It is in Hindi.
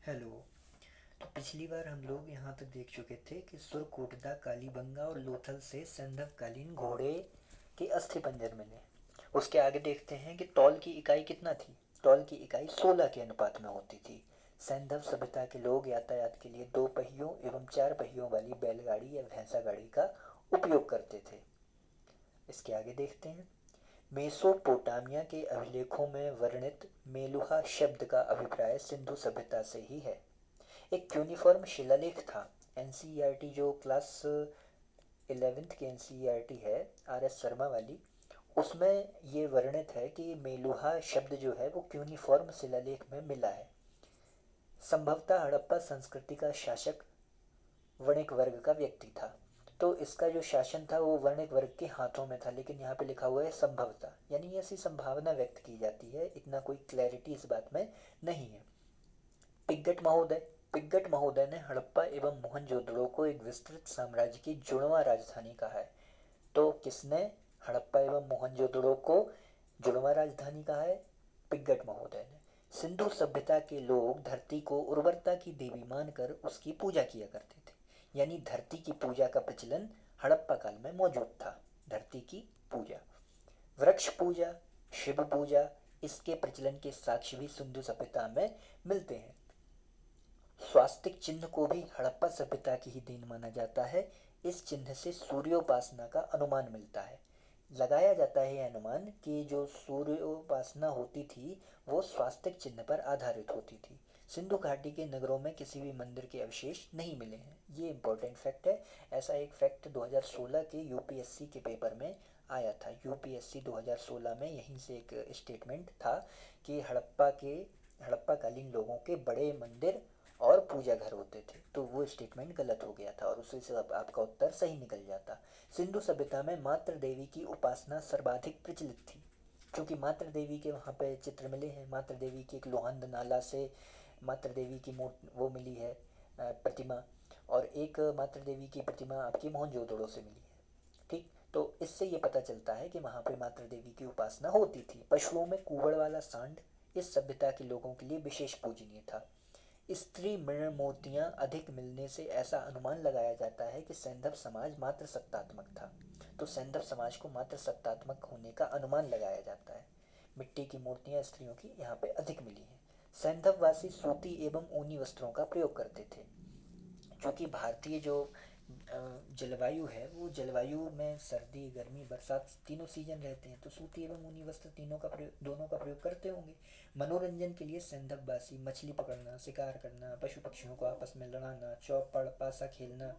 हेलो। तो पिछली बार हम लोग यहाँ तक देख चुके थे कि सुरकोटदा, कालीबंगा और लोथल से सैंधवकालीन घोड़े के अस्थिपंजर मिले। उसके आगे देखते हैं कि तौल की इकाई कितना थी। तौल की इकाई 16 के अनुपात में होती थी। सैंधव सभ्यता के लोग यातायात के लिए दो पहियों एवं चार पहियों वाली बैलगाड़ी या भैंसा गाड़ी का उपयोग करते थे। इसके आगे देखते हैं। मेसोपोटामिया के अभिलेखों में वर्णित मेलुहा शब्द का अभिप्राय सिंधु सभ्यता से ही है। एक क्यूनिफॉर्म शिलालेख था। एनसीईआरटी जो क्लास 11th की एनसीईआरटी है, आर एस शर्मा वाली, उसमें ये वर्णित है कि मेलुहा शब्द जो है वो क्यूनिफॉर्म शिलालेख में मिला है। संभवतः हड़प्पा संस्कृति का शासक वणिक वर्ग का व्यक्ति था। तो इसका जो शासन था वो वणिक वर्ग के हाथों में था, लेकिन यहाँ पे लिखा हुआ है संभवतः, यानी ऐसी संभावना व्यक्त की जाती है। इतना कोई क्लैरिटी इस बात में नहीं है। पिग्गट महोदय ने हड़प्पा एवं मोहनजोदड़ो को एक विस्तृत साम्राज्य की जुड़वां राजधानी कहा है। तो किसने हड़प्पा एवं मोहनजोदड़ो को जुड़वां राजधानी कहा है? पिग्गट महोदय ने। सिंधु सभ्यता के लोग धरती को उर्वरता की देवी मानकर उसकी पूजा किया करते थे। यानी धरती की पूजा का प्रचलन हड़प्पा काल में मौजूद था। धरती की पूजा, वृक्ष पूजा, शिव पूजा, इसके प्रचलन के साक्ष्य भी सिंधु सभ्यता में मिलते हैं। स्वास्तिक चिन्ह को भी हड़प्पा सभ्यता की ही देन माना जाता है। इस चिन्ह से सूर्योपासना का अनुमान मिलता है। लगाया जाता है यह अनुमान कि जो सूर्योपासना होती थी वो स्वास्तिक चिन्ह पर आधारित होती थी। सिंधु घाटी के नगरों में किसी भी मंदिर के अवशेष नहीं मिले हैं। ये इंपॉर्टेंट फैक्ट है। ऐसा एक फैक्ट 2016 के यूपीएससी के पेपर में आया था। यूपीएससी 2016 में यहीं से एक स्टेटमेंट था कि हड़प्पा कालीन लोगों के बड़े मंदिर और पूजा घर होते थे। तो वो स्टेटमेंट गलत हो गया था और उससे से आपका उत्तर सही निकल जाता। सिंधु सभ्यता में मातृ देवी की उपासना सर्वाधिक प्रचलित थी। क्योंकि मातृ देवी के वहाँ पे चित्र मिले हैं। मातृ देवी की एक लोहंद नाला से मातृ देवी की वो मिली है, प्रतिमा। और एक मातृ देवी की प्रतिमा आपकी मोहनजोदड़ो से मिली है। ठीक, तो इससे ये पता चलता है कि वहाँ पे मातृ देवी की उपासना होती थी। पशुओं में कुवड़ वाला सांड इस सभ्यता के लोगों के लिए विशेष पूजनीय था। स्त्री मृण मूर्तियां अधिक मिलने से ऐसा अनुमान लगाया जाता है कि सैंधव समाज मात्र सत्तात्मक था। तो सैंधव समाज को मात्र सत्तात्मक होने का अनुमान लगाया जाता है। मिट्टी की मूर्तियां स्त्रियों की यहाँ पे अधिक मिली हैं। सैंधववासी सूती एवं ऊनी वस्त्रों का प्रयोग करते थे। क्योंकि भारतीय जो जलवायु है वो जलवायु में सर्दी गर्मी बरसात तीनों सीजन रहते हैं, तो सूती एवं ऊनी वस्त्र तीनों का प्रयोग, दोनों का प्रयोग करते होंगे। मनोरंजन के लिए सैंधववासी मछली पकड़ना, शिकार करना, पशु पक्षियों को आपस में लड़ाना, चौपड़ पासा खेलना